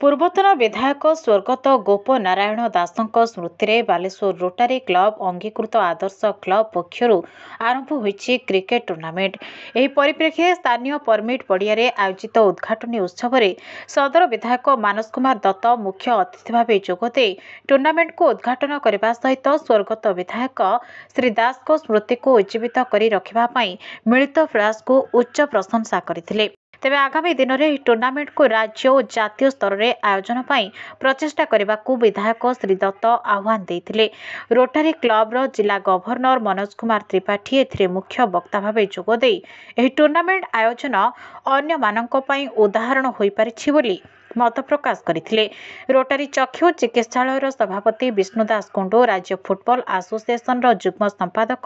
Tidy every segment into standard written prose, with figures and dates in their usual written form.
ପୂର୍ବତନ ବିଧାୟକ ସ୍ୱର୍ଗତ ଗୋପ ନାରାୟଣ ଦାସଙ୍କ ସ୍ମୃତିରେ ବାଲେଶ୍ୱର ରୋଟାରୀ କ୍ଲବ ଅଙ୍ଗୀକୃତ ଆଦର୍ଶ କ୍ଲବ ପକ୍ଷରୁ ଆରମ୍ଭ ହୋଇଛି କ୍ରିକେଟ ଟୁର୍ଣ୍ଣାମେଣ୍ଟ। ଏହି ପରିପ୍ରେକ୍ଷୀରେ ସ୍ଥାନୀୟ ପରମିଟ୍ ପଡ଼ିଆରେ ଆୟୋଜିତ ଉଦ୍ଘାଟନୀ ଉତ୍ସବରେ ସଦର ବିଧାୟକ ମାନସ କୁମାର ଦତ୍ତ ମୁଖ୍ୟ ଅତିଥି ଭାବେ ଯୋଗଦେଇ ଟୁର୍ଣ୍ଣାମେଣ୍ଟକୁ ଉଦ୍ଘାଟନ କରିବା ସହିତ ସ୍ୱର୍ଗତ ବିଧାୟକ ଶ୍ରୀ ଦାସଙ୍କ ସ୍ମୃତିକୁ ଉଜ୍ଜୀବିତ କରି ରଖିବା ପାଇଁ ମିଳିତ ପ୍ରୟାସକୁ ଉଚ୍ଚ ପ୍ରଶଂସା କରିଥିଲେ। ତେବେ ଆଗାମୀ ଦିନରେ ଏହି ଟୁର୍ଣ୍ଣାମେଣ୍ଟକୁ ରାଜ୍ୟ ଓ ଜାତୀୟ ସ୍ତରରେ ଆୟୋଜନ ପାଇଁ ପ୍ରଚେଷ୍ଟା କରିବାକୁ ବିଧାୟକ ଶ୍ରୀ ଦତ୍ତ ଆହ୍ୱାନ ଦେଇଥିଲେ। ରୋଟାରୀ କ୍ଲବର ଜିଲ୍ଲା ଗଭର୍ଣ୍ଣର ମନୋଜ କୁମାର ତ୍ରିପାଠୀ ଏଥିରେ ମୁଖ୍ୟ ବକ୍ତା ଭାବେ ଯୋଗଦେଇ ଏହି ଟୁର୍ଣ୍ଣାମେଣ୍ଟ ଆୟୋଜନ ଅନ୍ୟମାନଙ୍କ ପାଇଁ ଉଦାହରଣ ହୋଇପାରିଛି ବୋଲି ମତ ପ୍ରକାଶ କରିଥିଲେ। ରୋଟାରୀ ଚକ୍ଷୁ ଚିକିତ୍ସାଳୟର ସଭାପତି ବିଷ୍ଣୁ ଦାସ କୁଣ୍ଡୁ, ରାଜ୍ୟ ଫୁଟବଲ ଆସୋସିଏସନର ଯୁଗ୍ମ ସମ୍ପାଦକ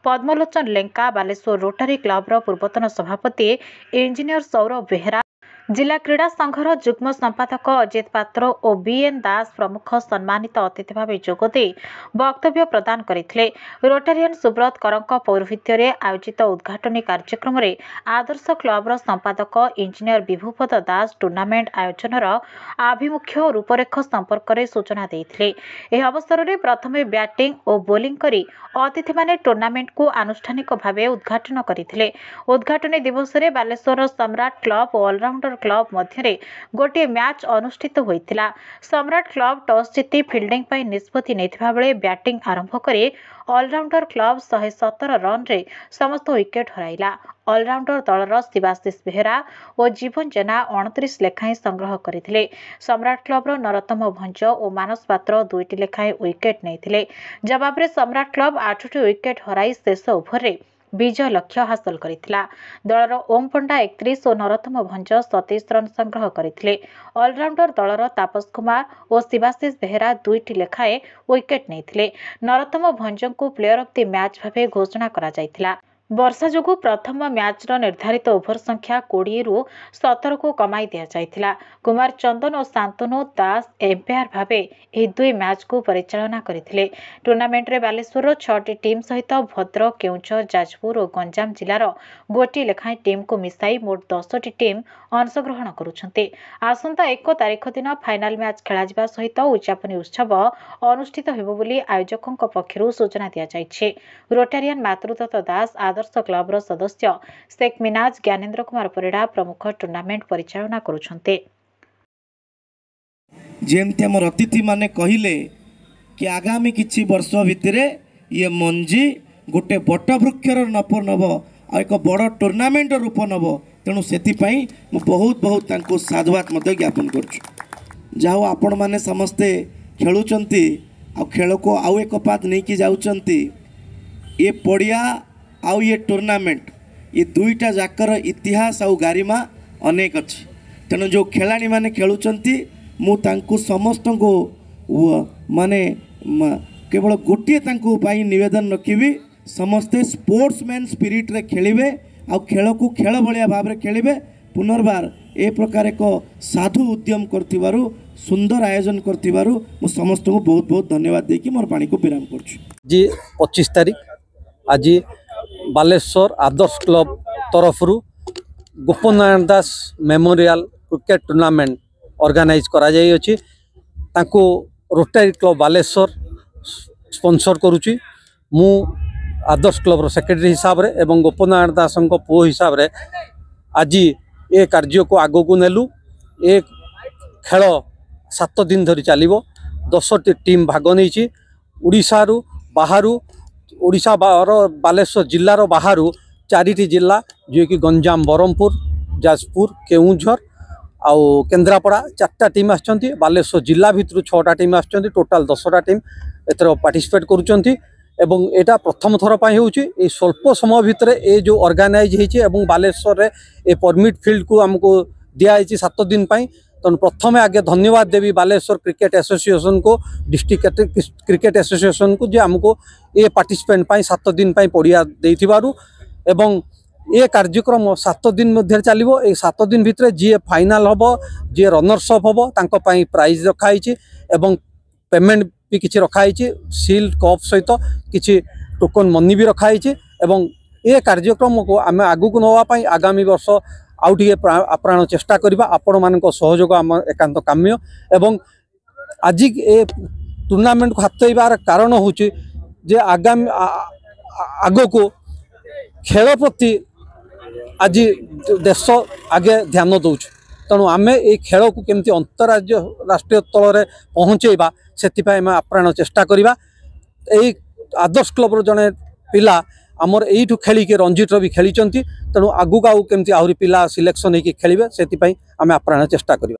ପଦ୍ମଲୋଚନ ଲେଙ୍କା, ବାଲେଶ୍ୱର ରୋଟାରୀ କ୍ଲବର ପୂର୍ବତନ ସଭାପତି ଇଞ୍ଜିନିୟର ସୌରଭ ବେହେରା, ଜିଲ୍ଲା କ୍ରୀଡ଼ା ସଂଘର ଯୁଗ୍ମ ସମ୍ପାଦକ ଅଜିତ ପାତ୍ର ଓ ବିଏନ୍ ଦାସ ପ୍ରମୁଖ ସମ୍ମାନିତ ଅତିଥି ଭାବେ ଯୋଗଦେଇ ବକ୍ତବ୍ୟ ପ୍ରଦାନ କରିଥିଲେ। ରୋଟାରିଆନ୍ ସୁବ୍ରତ କରଙ୍କ ପୌରୋହିତ୍ୟରେ ଆୟୋଜିତ ଉଦ୍ଘାଟନୀ କାର୍ଯ୍ୟକ୍ରମରେ ଆଦର୍ଶ କ୍ଲବର ସମ୍ପାଦକ ଇଞ୍ଜିନିୟର ବିଭୁପଦ ଦାସ ଟୁର୍ଣ୍ଣାମେଣ୍ଟ ଆୟୋଜନର ଆଭିମୁଖ୍ୟ ଓ ରୂପରେଖ ସମ୍ପର୍କରେ ସୂଚନା ଦେଇଥିଲେ। ଏହି ଅବସରରେ ପ୍ରଥମେ ବ୍ୟାଟିଂ ଓ ବୋଲିଂ କରି ଅତିଥିମାନେ ଟୁର୍ଣ୍ଣାମେଣ୍ଟକୁ ଆନୁଷ୍ଠାନିକ ଭାବେ ଉଦ୍ଘାଟନ କରିଥିଲେ। ଉଦ୍ଘାଟନୀ ଦିବସରେ ବାଲେଶ୍ୱରର ସମ୍ରାଟ କ୍ଲବ ଓ ଅଲରାଉଣ୍ଡର କ୍ଲବ ମଧ୍ୟରେ ଗୋଟିଏ ମ୍ୟାଚ୍ ଅନୁଷ୍ଠିତ ହୋଇଥିଲା। ସମ୍ରାଟ କ୍ଲବ ଟସ୍ ଜିତି ଫିଲ୍ଡିଂ ପାଇଁ ନିଷ୍ପତ୍ତି ନେଇଥିବା ବେଳେ ବ୍ୟାଟିଂ ଆରମ୍ଭ କରି ଅଲରାଉଣ୍ଡର କ୍ଲବ 117 ରନ୍ରେ ସମସ୍ତ ୱିକେଟ୍ ହରାଇଲା। ଅଲରାଉଣ୍ଡର ଦଳର ଶିବାଶିଷ ବେହେରା ଓ ଜୀବନ ଜେନା 29 ଲେଖାଏଁ ସଂଗ୍ରହ କରିଥିଲେ। ସମ୍ରାଟ କ୍ଲବର ନରୋତ୍ତମ ଭଞ୍ଜ ଓ ମାନସ ପାତ୍ର 2ଟି ଲେଖାଏଁ ୱିକେଟ୍ ନେଇଥିଲେ। ଜବାବରେ ସମ୍ରାଟ କ୍ଲବ 8ଟି ୱିକେଟ୍ ହରାଇ ଶେଷ ଓଭରରେ ବିଜୟ ଲକ୍ଷ୍ୟ ହାସଲ କରିଥିଲା। ଦଳର ଓମ୍ ପଣ୍ଡା 31 ଓ ନରୋତ୍ତମ ଭଞ୍ଜ 27 ରନ୍ ସଂଗ୍ରହ କରିଥିଲେ। ଅଲରାଉଣ୍ଡର ଦଳର ତାପସ କୁମାର ଓ ଶିବାଶିଷ ବେହେରା 2ଟି ଲେଖାଏଁ ୱିକେଟ୍ ନେଇଥିଲେ। ନରୋତ୍ତମ ଭଞ୍ଜଙ୍କୁ ପ୍ଲେୟର ଅଫ୍ ଦି ମ୍ୟାଚ୍ ଭାବେ ଘୋଷଣା କରାଯାଇଥିଲା। ବର୍ଷା ଯୋଗୁଁ ପ୍ରଥମ ମ୍ୟାଚ୍ର ନିର୍ଦ୍ଧାରିତ ଓଭର ସଂଖ୍ୟା 20ରୁ 17କୁ କମାଇ ଦିଆଯାଇଥିଲା। କୁମାର ଚନ୍ଦନ ଓ ଶାନ୍ତନୁ ଦାସ ଏମ୍ପାୟାର ଭାବେ ଏହି ଦୁଇ ମ୍ୟାଚ୍କୁ ପରିଚାଳନା କରିଥିଲେ। ଟୁର୍ଣ୍ଣାମେଣ୍ଟରେ ବାଲେଶ୍ୱରର 6ଟି ଟିମ୍ ସହିତ ଭଦ୍ରକ, କେଉଁଝର, ଯାଜପୁର ଓ ଗଞ୍ଜାମ ଜିଲ୍ଲାର ଗୋଟିଏ ଲେଖାଏଁ ଟିମ୍କୁ ମିଶାଇ ମୋଟ 10ଟି ଟିମ୍ ଅଂଶଗ୍ରହଣ କରୁଛନ୍ତି। ଆସନ୍ତା 1 ତାରିଖ ଦିନ ଫାଇନାଲ ମ୍ୟାଚ୍ ଖେଳାଯିବା ସହିତ ଉଦ୍ଯାପନୀ ଉତ୍ସବ ଅନୁଷ୍ଠିତ ହେବ ବୋଲି ଆୟୋଜକଙ୍କ ପକ୍ଷରୁ ସୂଚନା ଦିଆଯାଇଛି। ରୋଟାରିଆନ୍ ମାତୃଦତ୍ତ ଦାସ, ଆଦର୍ଶ କ୍ଲବର ସଦସ୍ୟ ଶେଖ୍ ମିନାଜ, ଜ୍ଞାନେନ୍ଦ୍ର କୁମାର ପରିଡ଼ା ପ୍ରମୁଖ ଟୁର୍ଣ୍ଣାମେଣ୍ଟ ପରିଚାଳନା କରୁଛନ୍ତି। ଯେମିତି ଆମର ଅତିଥି ମାନେ କହିଲେ कि आगामी किछि वर्ष भितर ये मंजी गोटे बट वृक्षर नप नब एक बड़ टूर्नामेंट रूप नब। तेणु से बहुत बहुत साधुवाद ज्ञापन करूँ। आपण मैंने समस्ते खेलुंट आ खेल को आउ एक पाद नहीं कि जाऊँच ये पड़िया आउ ये टूर्नामेंट ये दुईटा जाकर इतिहास आउ गारिमा अनेक अच्छी। तेणु जो खेलाड़ी माने खेलुंट मु समस्त को माने केवल गोटे निवेदन रखी समस्ते स्पोर्ट्समैन स्पिरिट रे खेलिबे आ खेल को खेल भाया भाव में खेलिबे। पुनर्बार ए प्रकार एक साधु उद्यम करथिबारु सुंदर आयोजन करथिबारु मु समस्त को बहुत बहुत धन्यवाद देकी मोर पानी को विराम करछु। जी 25 तारीख आज बालेश्वर आदर्श क्लब तरफ गोपनारायण दास मेमोरियल क्रिकेट टूर्नामेंट ऑर्गेनाइज करा जाई अछि। तांको रोटारी क्लब बालेश्वर स्पॉन्सर करुची। मु आदर्श क्लब सेक्रेटरी हिसाब रे एवं गोपनारायण दास पुओ हिसाब रे आज ये कार्य को आगो को नेलु। एक खेल 7 दिन धरी चलिबो। 10टी टीम भाग नहीं उड़ीसा रु बाहरु उड़ीसा बालेश्वर जिल्लार बाहरु 4टी जिला जो कि गंजाम, बरहमपुर, जाजपुर, केउंझर आउ केन्द्रापड़ा 4टा टीम आछंती। बालेश्वर जिला भितर 6टा टीम आछंती। टोटाल 10टा टीम एथर पार्टिसिपेट करूछंती एवं एटा प्रथम थर पाई होउची। ए स्वल्प समय भितर ए जो ऑर्गेनाइज हेची एवं बालेश्वर रे ए परमिट फील्ड को हमको दिया हेची 7 दिन पाई। तो प्रथम आगे धन्यवाद देवी बालेश्वर क्रिकेट एसोसिएशन को, डिस्ट्रिक्ट क्रिकेट एसोसिएशन को, जे हमको ए पार्टिसिपेंट पाई 7 दिन पाई पड़िया देथिबारु एवं ये कार्यक्रम 7 दिन मध्य चलिबो। ए 7 दिन भितर जी फाइनाल हबो, जी रनर्स अप हबो तांको पाई प्राइज रखाई एवं पेमेंट भी किछि रखाई। सील्ड कप सहित किछि टोकन मनी भी रखाई एवं ये कार्यक्रम को आम आगु को नवा पाई आगामी वर्ष आउ टिके आप्राण चेष्टा करबा आपण मानक सहयोग आम एकांत काम्य एवं आज ए टूर्नामेंट को हाथार कारण हूँ जे आगामी आग को खेल प्रति आज देश आगे ध्यान दौर तेणु आम ये खेल को केमती अंतरराज्य राष्ट्रीय तल में पहुँचेबा से आप्राण चेष्टा करवा। यही आदर्श क्लब जड़े पिला आमर यू खेल के रणजी ट्रॉफी खेली तेणु आगू आउ केमती आहरी पिला सिलेक्शन होकर खेलें से आम आप्राण चेष्टा करवा।